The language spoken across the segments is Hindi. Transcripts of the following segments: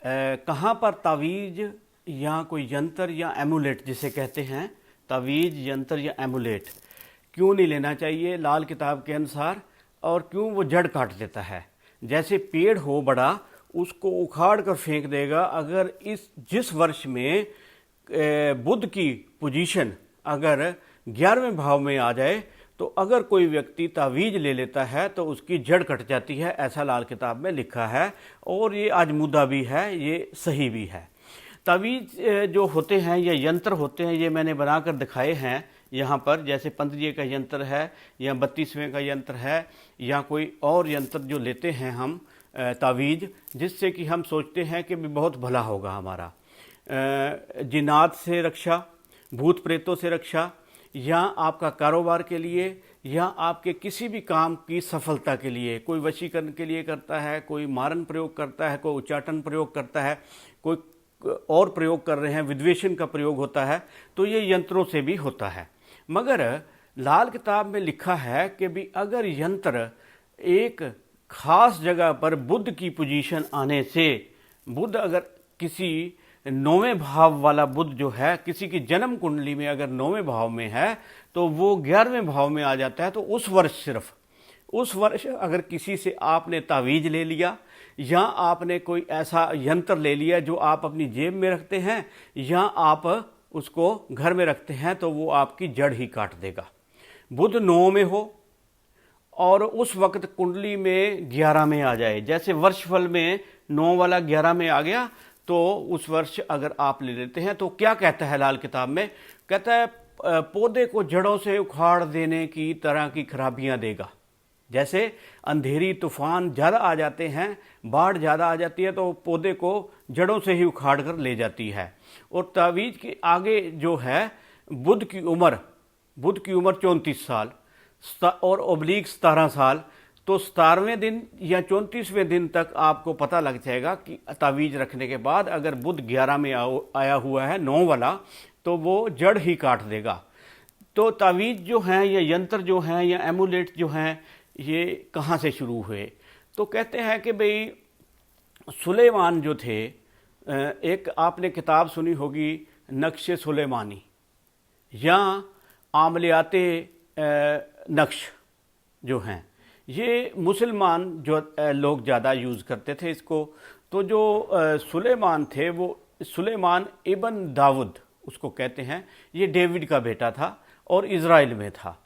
कहाँ पर तावीज़ या कोई यंत्र या एमुलेट जिसे कहते हैं, तावीज़ यंत्र या एमुलेट क्यों नहीं लेना चाहिए लाल किताब के अनुसार, और क्यों वो जड़ काट देता है। जैसे पेड़ हो बड़ा, उसको उखाड़ कर फेंक देगा। अगर जिस वर्ष में बुध की पोजीशन अगर 11वें भाव में आ जाए, तो अगर कोई व्यक्ति तावीज़ ले लेता है तो उसकी जड़ कट जाती है, ऐसा लाल किताब में लिखा है। और ये आजमुदा भी है, ये सही भी है। तावीज़ जो होते हैं या यंत्र होते हैं, ये मैंने बनाकर दिखाए हैं यहाँ पर। जैसे 15 का यंत्र है या 32वें का यंत्र है, या कोई और यंत्र जो लेते हैं हम तावीज़, जिससे कि हम सोचते हैं कि भी बहुत भला होगा हमारा। जिन्नात से रक्षा, भूत प्रेतों से रक्षा, या आपका कारोबार के लिए, या आपके किसी भी काम की सफलता के लिए। कोई वशीकरण के लिए करता है, कोई मारन प्रयोग करता है, कोई उच्चाटन प्रयोग करता है, कोई और प्रयोग कर रहे हैं, विद्वेषण का प्रयोग होता है, तो ये यंत्रों से भी होता है। मगर लाल किताब में लिखा है कि भी अगर यंत्र एक खास जगह पर बुध की पोजीशन आने से, बुध अगर किसी 9वें भाव वाला बुध जो है किसी की जन्म कुंडली में अगर 9वें भाव में है, तो वो 11वें भाव में आ जाता है। तो उस वर्ष, सिर्फ उस वर्ष अगर किसी से आपने तावीज़ ले लिया, या आपने कोई ऐसा यंत्र ले लिया जो आप अपनी जेब में रखते हैं, या आप उसको घर में रखते हैं, तो वो आपकी जड़ ही काट देगा। बुध 9 में हो और उस वक्त कुंडली में 11 में आ जाए, जैसे वर्षफल में 9 वाला 11 में आ गया, तो उस वर्ष अगर आप ले लेते हैं, तो क्या कहता है लाल किताब में, कहता है पौधे को जड़ों से उखाड़ देने की तरह की खराबियां देगा। जैसे अंधेरी तूफान ज़्यादा आ जाते हैं, बाढ़ ज़्यादा आ जाती है, तो पौधे को जड़ों से ही उखाड़ कर ले जाती है। और तावीज़ के आगे जो है बुध की उम्र 34 साल और ऑब्लिक 17 साल, तो 17वें दिन या 34वें दिन तक आपको पता लग जाएगा कि तावीज़ रखने के बाद अगर बुध 11 में आया हुआ है 9 वाला, तो वो जड़ ही काट देगा। तो तावीज़ जो हैं या यंत्र जो हैं या एमुलेट जो हैं, ये कहाँ से शुरू हुए? तो कहते हैं कि भाई सुलेमान जो थे, एक आपने किताब सुनी होगी नक्शे सुलेमानी या आमलियाते नक्श जो हैं, ये मुसलमान जो लोग ज़्यादा यूज़ करते थे इसको। तो जो सुलेमान थे, वो सुलेमान इब्न दाऊद उसको कहते हैं, ये डेविड का बेटा था और इज़राइल में था।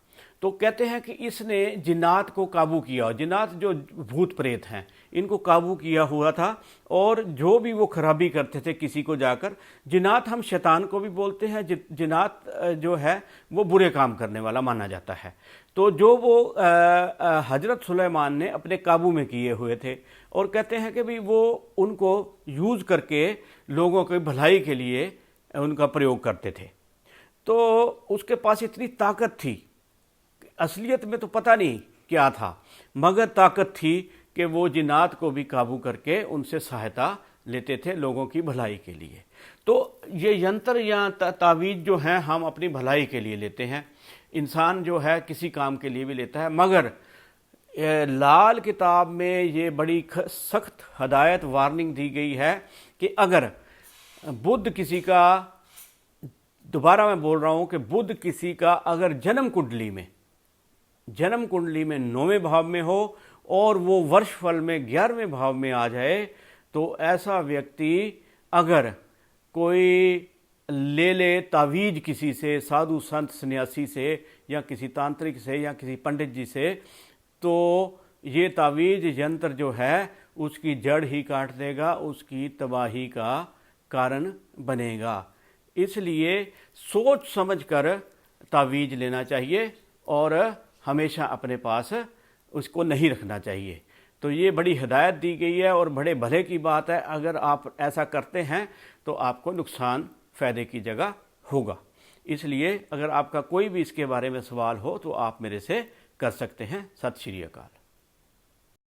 तो कहते हैं कि इसने जिन्नात को काबू किया, जिन्नात जो भूत प्रेत हैं इनको काबू किया हुआ था, और जो भी वो खराबी करते थे किसी को जाकर, जिन्नात हम शैतान को भी बोलते हैं, जिन्नात जो है वो बुरे काम करने वाला माना जाता है। तो जो वो हजरत सुलेमान ने अपने काबू में किए हुए थे, और कहते हैं कि भाई वो उनको यूज़ करके लोगों की भलाई के लिए उनका प्रयोग करते थे। तो उसके पास इतनी ताकत थी, असलियत में तो पता नहीं क्या था, मगर ताकत थी कि वो जिन्नात को भी काबू करके उनसे सहायता लेते थे लोगों की भलाई के लिए। तो ये यंत्र या तावीज़ जो हैं हम अपनी भलाई के लिए लेते हैं, इंसान जो है किसी काम के लिए भी लेता है। मगर लाल किताब में ये बड़ी सख्त हदायत वार्निंग दी गई है कि अगर बुध किसी का, दोबारा मैं बोल रहा हूँ कि बुध किसी का अगर जन्म कुंडली में 9वें भाव में हो और वो वर्षफल में 11वें भाव में आ जाए, तो ऐसा व्यक्ति अगर कोई ले तावीज़ किसी से, साधु संत सन्यासी से या किसी तांत्रिक से या किसी पंडित जी से, तो ये तावीज़ यंत्र जो है उसकी जड़ ही काट देगा, उसकी तबाही का कारण बनेगा। इसलिए सोच समझकर तावीज़ लेना चाहिए और हमेशा अपने पास उसको नहीं रखना चाहिए। तो ये बड़ी हिदायत दी गई है और बड़े भले की बात है। अगर आप ऐसा करते हैं तो आपको नुकसान फ़ायदे की जगह होगा। इसलिए अगर आपका कोई भी इसके बारे में सवाल हो तो आप मेरे से कर सकते हैं। सत श्री अकाल।